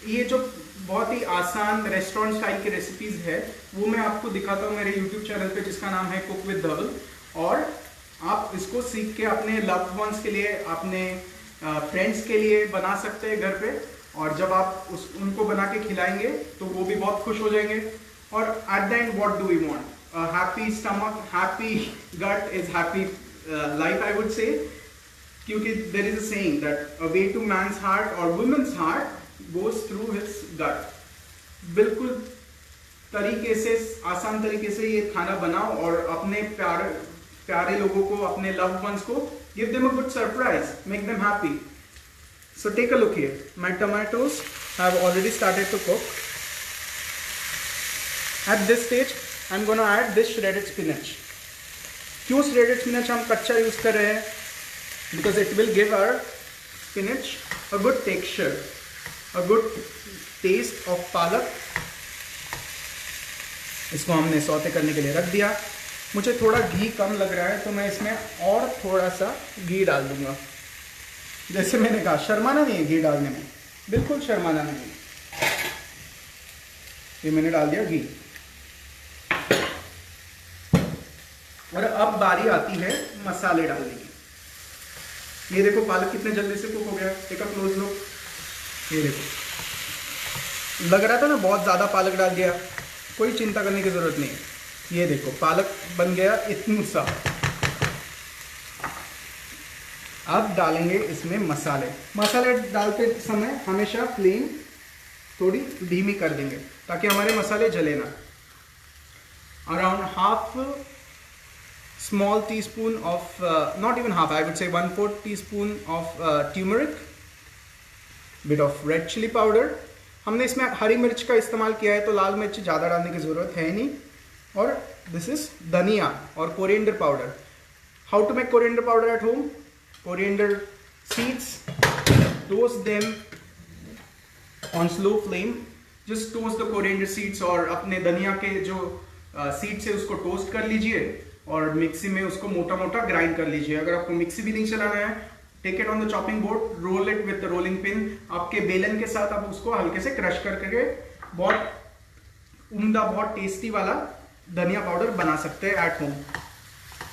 ये जो बहुत ही आसान रेस्टोरेंट स्टाइल की रेसिपीज है वो मैं आपको दिखाता हूँ मेरे YouTube चैनल पे जिसका नाम है कुक विद धवल. और आप इसको सीख के अपने लव्ड वंस के लिए, अपने फ्रेंड्स के लिए बना सकते हैं घर पे. और जब आप उनको बना के खिलाएंगे तो वो भी बहुत खुश हो जाएंगे. और at the end what do we want? Happy stomach, happy gut is happy life, I would say. क्योंकि there is a saying that a way to man's heart और women's heart goes through his gut. बिल्कुल तरीके से, आसान तरीके से ये खाना बनाओ और अपने प्यारे लोगों को, अपने लव्ड वंस को give them a good surprise, make them happy. So take a look here. My tomatoes have already started to cook. At this stage, I'm going to add this shredded spinach. क्यों shredded spinach हम कच्चा use कर रहे हैं? Because it will give our spinach a good texture, a good taste of पालक. इसको हमने saute करने के लिए रख दिया. मुझे थोड़ा घी कम लग रहा है तो मैं इसमें और थोड़ा सा घी डाल दूंगा. जैसे मैंने कहा, शर्माना नहीं है घी डालने में, बिल्कुल शर्माना नहीं है. ये मैंने डाल दिया घी. और अब बारी आती है मसाले डालने की. ये देखो पालक कितने जल्दी से कुक हो गया. Take a close look. ये देखो, लग रहा था ना बहुत ज़्यादा पालक डाल दिया. कोई चिंता करने की ज़रूरत नहीं है. ये देखो पालक बन गया इतना सा. अब डालेंगे इसमें मसाले. मसाले डालते समय हमेशा फ्लेम थोड़ी धीमी कर देंगे ताकि हमारे मसाले जले ना. Around half small teaspoon of, not even half, I would say 1/4 teaspoon of turmeric, bit of red chilli powder. हमने इसमें हरी मिर्च का इस्तेमाल किया है तो लाल मिर्च ज़्यादा डालने की ज़रूरत है नहीं. और दिस इज धनिया और coriander powder. How to make coriander powder at home? Coriander seeds, toast them on slow flame. Just toast the coriander seeds और अपने धनिया के जो सीड्स है उसको टोस्ट कर लीजिए और मिक्सी में उसको मोटा मोटा ग्राइंड कर लीजिए. अगर आपको मिक्सी भी नहीं चलाना है, take it on the chopping board, roll it with the rolling pin. आपके बेलन के साथ आप उसको हल्के से क्रश करके बहुत उम्दा, बहुत टेस्टी वाला धनिया पाउडर बना सकते हैं at home.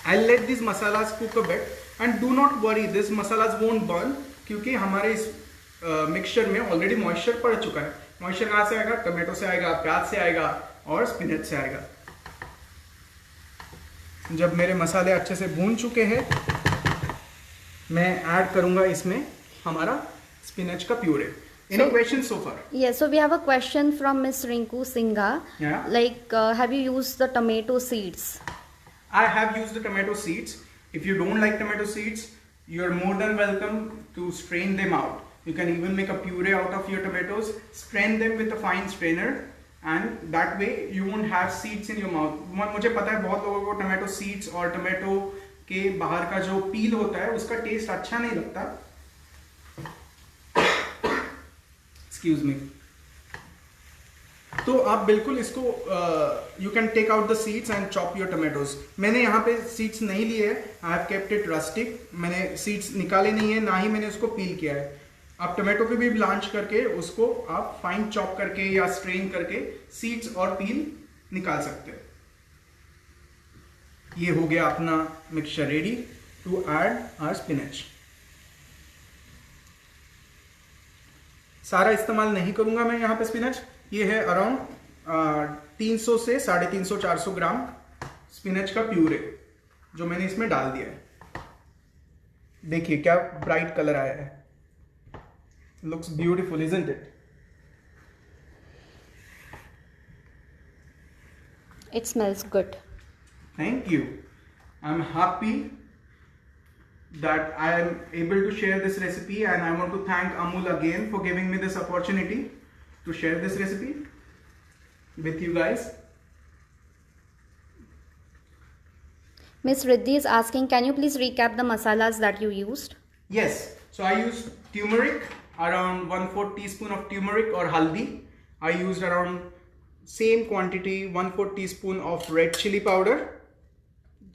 I let this masalas cook a bit and do not worry, this masalas won't burn क्योंकि हमारे इस मिक्सचर में ऑलरेडी मॉइस्चर पड़ चुका है. मॉइस्चर कहाँ से आएगा? टमाटो से आएगा, प्याज से आएगा और स्पिनच से आएगा. जब मेरे मसाले अच्छे से भून चुके हैं मैं ऐड करूंगा इसमें हमारा स्पिनच का puree. Any questions so far? Yes, so we have a question from Miss Rinku Singha. Yeah. Like, have you used the tomato seeds? I have used the tomato seeds. If you don't like tomato seeds, you are more than welcome to strain them out. You can even make a puree out of your tomatoes, strain them with a fine strainer, and that way you won't have seeds in your mouth. मुझे पता है बहुत लोगों को tomato seeds और tomato के बाहर का जो पील होता है उसका टेस्ट अच्छा नहीं लगता. Excuse me. तो आप बिल्कुल इसको you can take out the seeds and chop your tomatoes. मैंने यहाँ पे सीड्स नहीं लिए है, I have kept it rustic. मैंने सीड्स निकाले नहीं है, ना ही मैंने उसको पील किया है. आप टोमेटो को भी ब्लांच करके उसको आप फाइन चॉप करके या स्ट्रेन करके सीड्स और पील निकाल सकते हैं. ये हो गया अपना mixture ready to add our spinach. सारा इस्तेमाल नहीं करूंगा मैं यहाँ पे स्पिनच. ये है अराउंड 300 से 350 400 ग्राम स्पिनच का प्यूरे जो मैंने इसमें डाल दिया है। देखिए क्या ब्राइट कलर आया है, looks beautiful isn't it? It smells good. Thank you. I'm happy that I am able to share this recipe, and I want to thank Amul again for giving me this opportunity to share this recipe with you guys. Miss Riddhi is asking, can you please recap the masalas that you used? Yes, so I used turmeric, around 1/4 teaspoon of turmeric or haldi. I used around same quantity 1/4 teaspoon of red chili powder,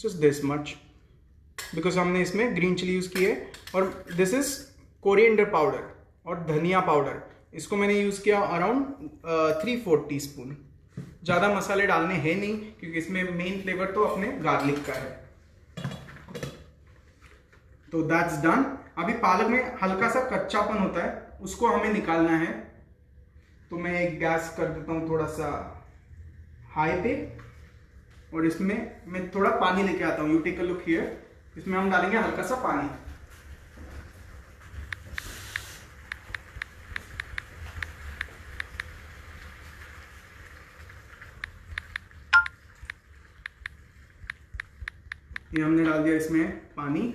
just this much because हमने इसमें green chili use की है। और this is coriander powder और धनिया powder, इसको मैंने use किया अराउंड 3/4 टीस्पून। ज़्यादा मसाले डालने हैं नहीं क्योंकि इसमें मेन फ्लेवर तो अपने गार्लिक का है। तो दैट्स डन। अभी पालक में हल्का सा कच्चापन होता है, उसको हमें निकालना है। तो मैं एक गैस कर देता हूँ थोड़ा सा हाई पे, और इसमें मैं थोड़ा पानी लेके आता हूँ। You take a look here, इसमें हम डालेंगे हल्का सा पानी। ये हमने डाल दिया इसमें पानी।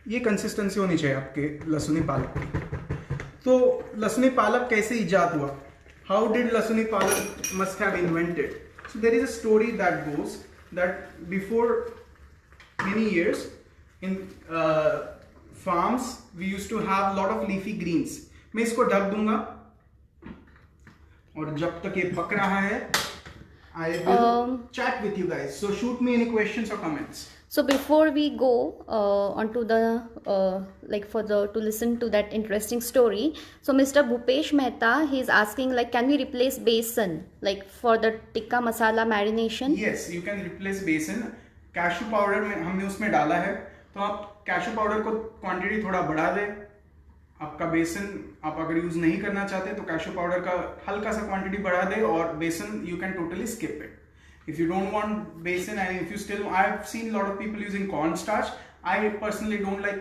ये कंसिस्टेंसी होनी चाहिए आपके लहसुनी पालक की। तो लहसुनी पालक कैसे इजाद हुआ? How did lasooni palak must have invented? So there is a story that goes that before many years in farms we used to have lot of leafy greens. मैं इसको ढक दूंगा और जब तक ये पक रहा है I will chat with you guys. So shoot me any questions or comments. So before we go onto the to listen to that interesting story, so Mr. Bhupesh Mehta, he is asking like, can we replace besan like for the tikka masala marination? Yes, you can replace besan. Cashew powder में हमने उसमें डाला है, तो आप cashew powder को quantity थोड़ा बढ़ा दें। आपका बेसन आप अगर यूज नहीं करना चाहते तो कैशू पाउडर का हल्का सा क्वांटिटी बढ़ा दें, और बेसन you can totally skip it if you don't want besan. And if you still, I've seen a lot of people using cornstarch. I personally don't like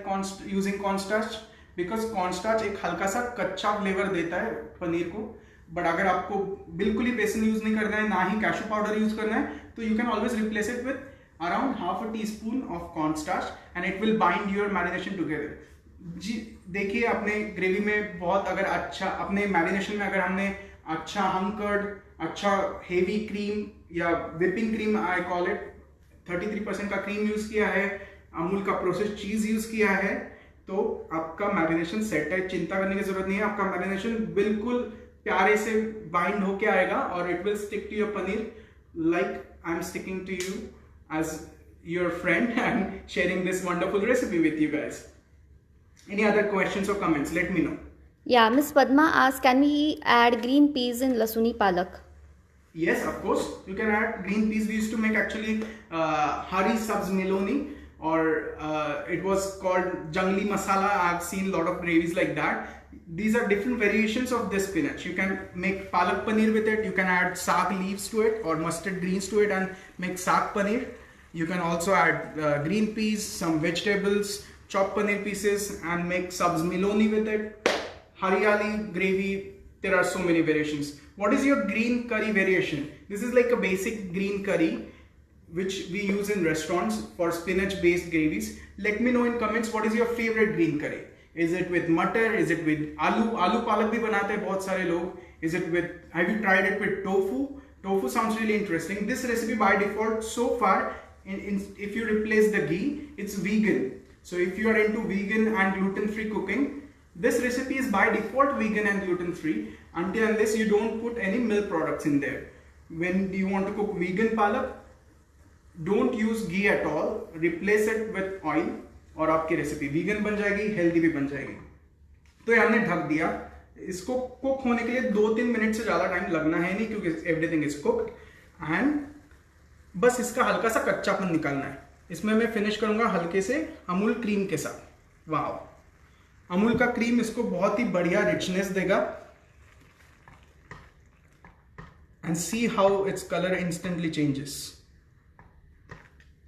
using cornstarch because cornstarch एक हल्का सा कच्चा flavour देता है पनीर को। But अगर आपको बिल्कुल ही बेसन यूज नहीं करना है, ना ही कैशू पाउडर यूज करना है, तो you can always replace it with around half a teaspoon of cornstarch and it will bind your marination together. जी देखिए, अपने ग्रेवी में बहुत अगर अच्छा, अपने मैरिनेशन में अगर हमने अच्छा हंकर्ड, अच्छा हेवी क्रीम या whipping cream, I call it 33% का क्रीम यूज किया है, अमूल का प्रोसेस्ड चीज यूज किया है, तो आपका मैरिनेशन सेट है। चिंता करने की जरूरत नहीं है, आपका मैरिनेशन बिल्कुल प्यारे से बाइंड होके आएगा और it will stick to your paneer like I am sticking to you as your friend and sharing this wonderful recipe with you guys. Any other questions or comments? Let me know. Yeah, Miss Padma asked, can we add green peas in lasuni palak? Yes, of course. You can add green peas. We used to make actually hari sabz meloni, or it was called jangli masala. I've seen a lot of gravies like that. These are different variations of this spinach. You can make palak paneer with it. You can add saag leaves to it or mustard greens to it and make saag paneer. You can also add green peas, some vegetables, chopped paneer pieces and make sabz meloni with it. Haryali gravy, there are so many variations. What is your green curry variation? This is like a basic green curry which we use in restaurants for spinach based gravies. Let me know in comments what is your favorite green curry. Is it with mutton? Is it with aloo? Aloo palak bhi banate hain bahut sare log. Is it with, have you tried it with tofu? Tofu sounds really interesting. This recipe by default so far, if you replace the ghee, it's vegan. So if you are into vegan and gluten-free cooking, this recipe is by default vegan and gluten-free until unless you don't put any milk products in there. When you want to cook vegan palak, don't use ghee at all. Replace it with oil और आपकी recipe vegan बन जाएगी, healthy भी बन जाएगी। तो ये हमने ढक दिया। इसको कुक होने के लिए 2-3 मिनट से ज़्यादा टाइम लगना है नहीं क्योंकि एवरीथिंग इज कुक्ड, एंड बस इसका हल्का सा कच्चापन निकालना है। इसमें मैं फिनिश करूंगा हल्के से अमूल क्रीम के साथ। वाओ, अमूल का क्रीम इसको बहुत ही बढ़िया रिचनेस देगा. And see how its color instantly changes.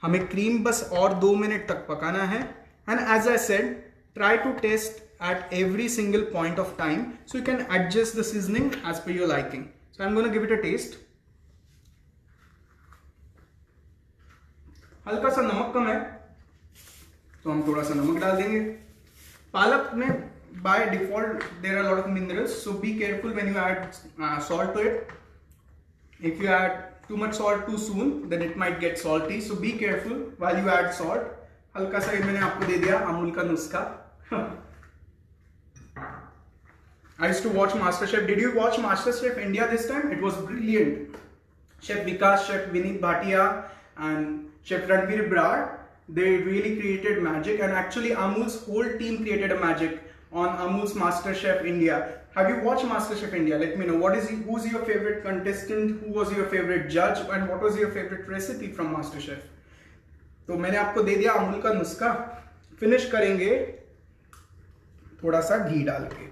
हमें क्रीम बस और 2 मिनट तक पकाना है. And as I said, try to taste at every single point of time so you can adjust the seasoning as per your liking. So I'm going to give it a taste. हल्का सा नमक कम है तो हम थोड़ा सा नमक डाल देंगे. पालक में by default there are a lot of minerals, so be careful when you add salt to it. If you add too much salt too soon, then it might get salty. So be careful while you add salt. हल्का सा ये मैंने आपको दे दिया अमूल का नुस्खा. I used to watch MasterChef. Did you watch MasterChef India this time? It was brilliant. Chef Vikas, Chef Vineet Bhatia, and Chef Ranveer Brar. They really created magic, and actually Amul's whole team created a magic on Amul's MasterChef India. Have you watched MasterChef India? Let me know. Who's your favorite contestant? Who was your favorite judge? And what was your favorite recipe from MasterChef? तो मैंने आपको दे दिया अमूल का नुस्खा. Finish करेंगे थोड़ा सा घी डाल के.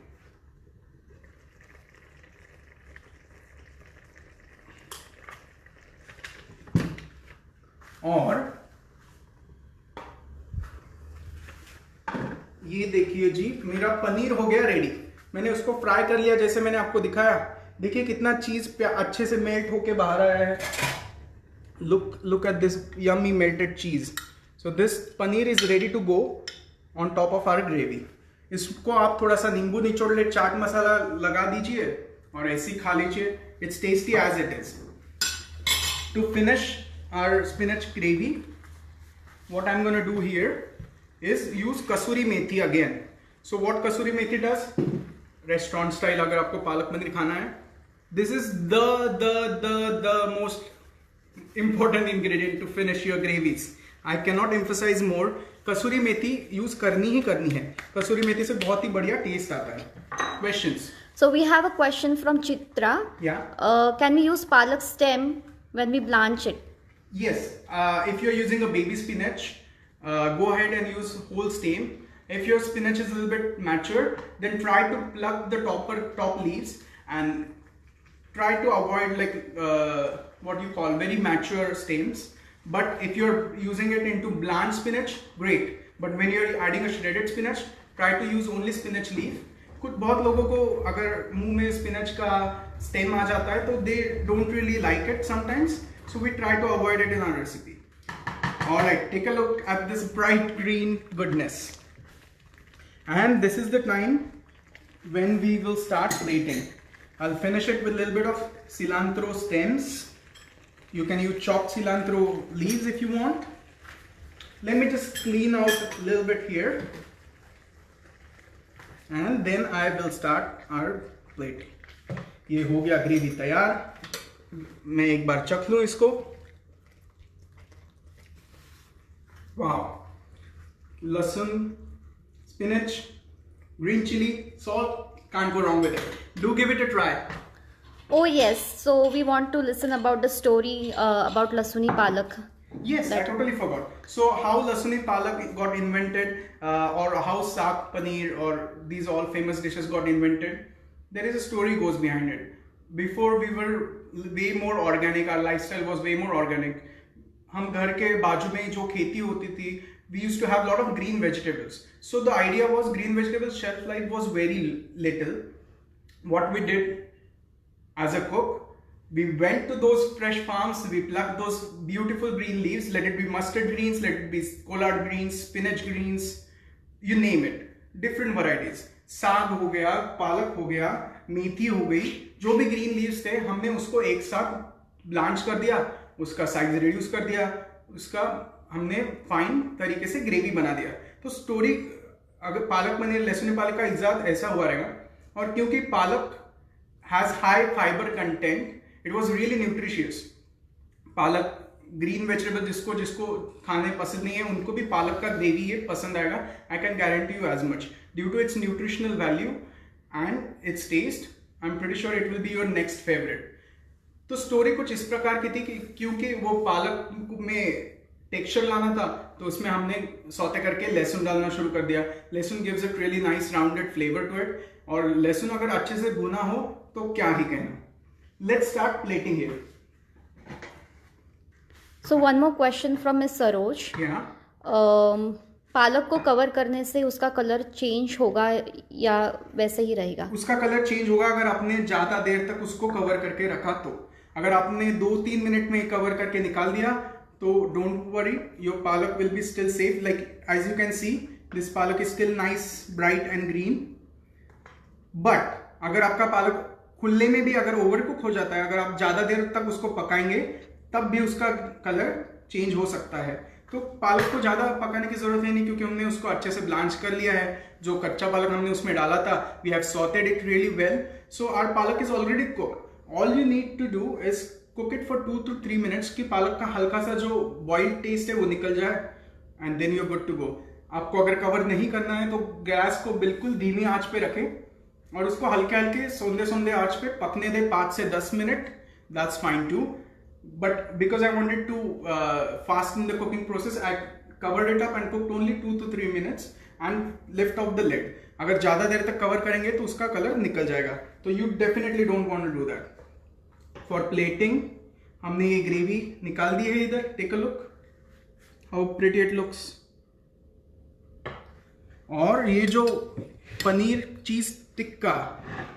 और ये देखिए जी, मेरा पनीर हो गया रेडी. मैंने उसको फ्राई कर लिया जैसे मैंने आपको दिखाया. देखिए कितना चीज अच्छे से मेल्ट होके बाहर आया है. Look at this yummy melted cheese. So this paneer is ready to go on top of our gravy. इसको आप थोड़ा सा नींबू निचोड़ ले, चाट मसाला लगा दीजिए और ऐसे ही खा लीजिए. It's tasty as it is. To finish our spinach gravy, what I'm going to do here is use kasuri methi again. So what kasuri methi does? Restaurant style अगर आपको पालक पनीर खाना है, this is the most important ingredient to finish your gravies. I cannot emphasize more. Kasuri methi use करनी ही करनी है. कसूरी मेथी से बहुत ही बढ़िया टेस्ट आता है. Questions? So we have a question from Chitra. Yeah. Can we use palak stem when we blanch it? Yes. If you're using a baby spinach, go ahead and use whole stem. If your spinach is a little bit mature, then try to pluck the top leaves and try to avoid like what you call very mature stems. But if you're using it into blanched spinach, great. But when you're adding a shredded spinach, try to use only spinach leaf. कुछ बहुत लोगों को अगर मुंह में spinach का stem आ जाता है तो they don't really like it sometimes. So we try to avoid it in our recipe. Alright, take a look at this bright green goodness. And this is the time when we will start plating. I'll finish it with a little bit of cilantro stems. You can use chopped cilantro leaves if you want. Let me just clean out a little bit here. And then I will start our plating. ये हो गया gravy तैयार. मैं एक बार चख लूं इसको. Wow. लहसुन, spinach, green chili, salt, can't go wrong with it. Do give it a try. Oh yes, so we want to listen about the story about Lasuni Palak. Yes, I totally forgot. So how Lasuni Palak got invented, or how Saag Paneer or these all famous dishes got invented. There is a story goes behind it. Before we were way more organic, our lifestyle was way more organic. हम घर के बाजू में जो खेती होती थी, we used to have a lot of green vegetables. So the idea was green vegetables shelf life was very little. What we did as a cook, we went to those fresh farms, we plucked those beautiful green leaves, let it be mustard greens, let it be collard greens, spinach greens, you name it, different varieties. साग हो गया, पालक हो गया, मेथी हो गई, जो भी ग्रीन लीव्स थे हमने उसको एक साथ ब्लांच कर दिया, उसका साइज रिड्यूस कर दिया, उसका हमने फाइन तरीके से ग्रेवी बना दिया. तो स्टोरी अगर पालक पनीर लहसुनी पालक का इजाद ऐसा हुआ रहेगा. और क्योंकि पालक has high fiber content, it was really nutritious. पालक ग्रीन वेजिटेबल जिसको खाने पसंद नहीं है उनको भी पालक का ग्रेवी ये पसंद आएगा. I can guarantee you as much due to its nutritional value and its taste. I'm pretty sure it will be your next favorite. तो स्टोरी कुछ इस प्रकार की थी कि क्योंकि वो पालक में टेक्सचर लाना था तो उसमें हमने सौते करके लहसुन डालना शुरू कर दिया। Lahsun gives it really nice rounded flavour to it, और लहसुन अगर अच्छे से भुना हो तो क्या ही कहना। Let's start plating here. So one more question from Miss Saroj. पालक को कवर करने से उसका कलर चेंज होगा या वैसे ही रहेगा? उसका कलर चेंज होगा अगर आपने ज़्यादा देर तक उसको कवर करके रखा तो। अगर आपने 2-3 मिनट में कवर करके निकाल दिया तो don't worry, your palak will be still safe. Like as you can see this palak is still nice bright and green. But अगर आपका पालक खुले में भी अगर ओवर कुक हो जाता है, अगर आप ज़्यादा देर तक उसको पकाएंगे तब भी उसका कलर चेंज हो सकता है। तो पालक को ज़्यादा पकाने की ज़रूरत है नहीं, क्योंकि हमने उसको अच्छे से ब्लांच कर लिया है। जो कच्चा पालक हमने उसमें डाला था, we have sauteed it really well, so our palak is already cook. All you need to do is cook it for 2 to 3 minutes कि पालक का हल्का सा जो बॉइल्ड टेस्ट है वो निकल जाए, and then you are good to go. आपको अगर कवर नहीं करना है तो गैस को बिल्कुल धीमी आंच पे रखें और उसको हल्के हल्के सौंदे सौंदे आंच पे पकने दें 5 से 10 minute. That's fine too, but because I wanted to fasten the cooking process, I covered it up and cooked only 2 to 3 minutes and lift off the lid. अगर ज़्यादा देर तक कवर करेंगे तो उसका कलर निकल जाएगा, तो you definitely don't want to do that. For plating, हमने ये ग्रेवी निकाल दी है इधर। Take a look how pretty it looks. और ये जो पनीर चीज़ टिक्का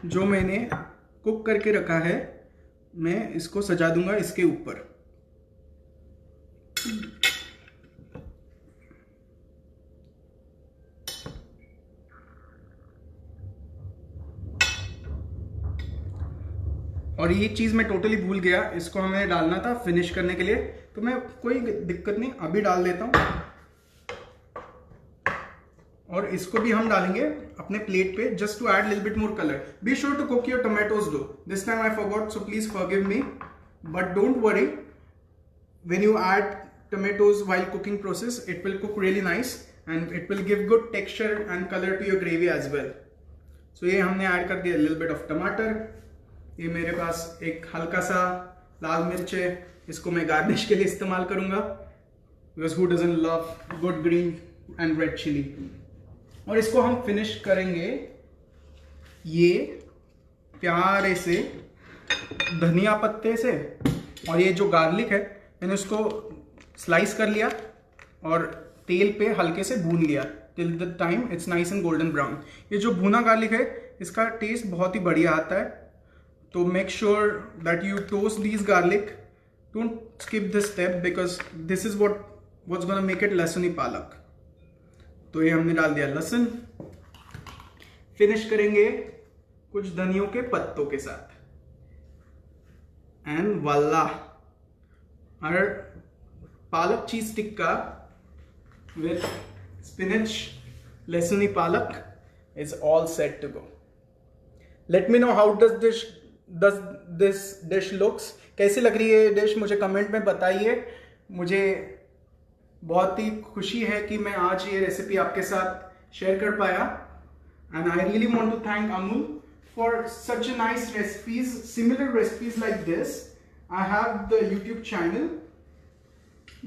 जो मैंने कुक करके रखा है, मैं इसको सजा दूंगा इसके ऊपर। और ये चीज़ मैं टोटली भूल गया, इसको हमें डालना था फिनिश करने के लिए, तो मैं कोई दिक्कत नहीं अभी डाल देता हूँ। और इसको भी हम डालेंगे अपने प्लेट पे just to add little bit more colour. Be sure to cook your tomatoes though. This time I forgot, so please forgive me, but don't worry, when you add tomatoes while cooking process, it will cook really nice and it will give good texture and color to your gravy as well. So ये हमने add कर दिया little bit of टमाटर। ये मेरे पास एक हल्का सा लाल मिर्च है, इसको मैं गार्निश के लिए इस्तेमाल करूंगा, because who doesn't love good green and red chili। और इसको हम फिनिश करेंगे ये प्यारे से धनिया पत्ते से। और ये जो गार्लिक है मैंने उसको स्लाइस कर लिया और तेल पे हल्के से भून लिया till the time it's nice and golden brown. ये जो भुना गार्लिक है इसका टेस्ट बहुत ही बढ़िया आता है, तो make sure that you toast this garlic, don't skip this step because this is what's gonna make it lahsuni palak. तो ये हमने डाल दिया लहसुन। फिनिश करेंगे कुछ धनियों के पत्तों के साथ, एंड वाला our palak cheese tikka with spinach लहसुनी palak is all set to go. Let me know how does this dish looks. कैसी लग रही है ये डिश, मुझे कमेंट में बताइए। मुझे बहुत ही खुशी है कि मैं आज ये रेसिपी आपके साथ शेयर कर पाया, and I really want to thank Amul for such a nice recipes, similar recipes like this. I have the YouTube channel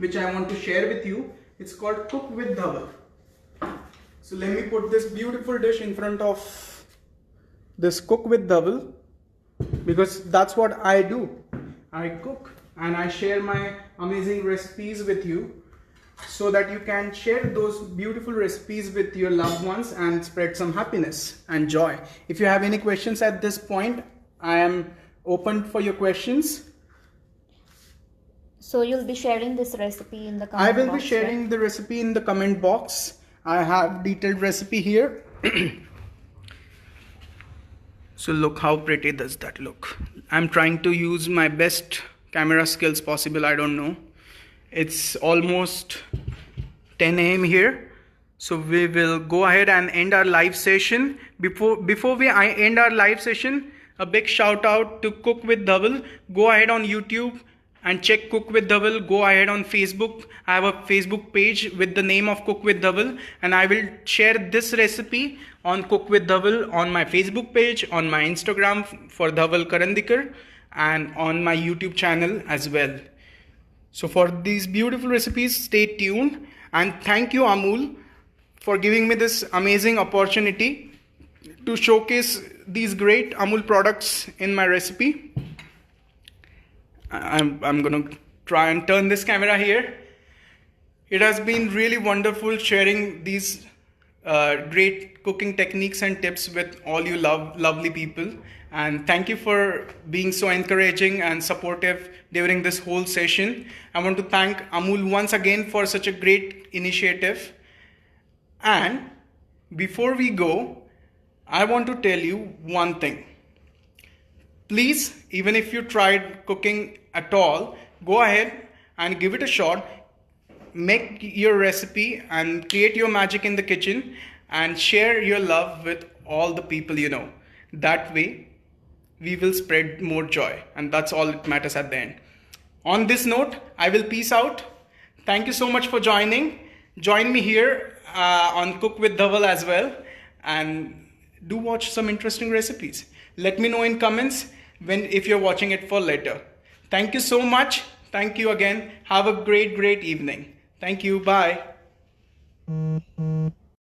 which I want to share with you. It's called Cook with Dhaval. So let me put this beautiful dish in front of this Cook with Dhaval, because that's what I do. I cook and I share my amazing recipes with you so that you can share those beautiful recipes with your loved ones and spread some happiness and joy. If you have any questions at this point, I am open for your questions. So you'll be sharing this recipe in the comment box? I will be sharing the recipe in the comment box. I have detailed recipe here. So look how pretty does that look. I'm trying to use my best camera skills possible. I don't know. It's almost 10 a.m. here. So we will go ahead and end our live session. Before we end our live session, a big shout out to Cook with Dhaval. Go ahead on YouTube and check Cook with Dhaval. Go ahead on Facebook. I have a Facebook page with the name of Cook with Dhaval, and I will share this recipe on Cook with Dhaval on my Facebook page, on my Instagram for Dhaval Karandikar, and on my YouTube channel as well. So for these beautiful recipes, stay tuned, And thank you, Amul, for giving me this amazing opportunity to showcase these great Amul products in my recipe. I'm gonna try and turn this camera here. It has been really wonderful sharing these great cooking techniques and tips with all you lovely people. And thank you for being so encouraging and supportive during this whole session. I want to thank Amul once again for such a great initiative. And before we go, I want to tell you one thing. Please, even if you tried cooking at all, go ahead and give it a shot. Make your recipe and create your magic in the kitchen and share your love with all the people you know. That way, we will spread more joy, and that's all that matters at the end. On this note, I will peace out. Thank you so much for joining. Join me here on Cook with Dhaval as well, and do watch some interesting recipes. Let me know in comments if you're watching it for later. Thank you so much. Thank you again. Have a great evening. Thank you. Bye.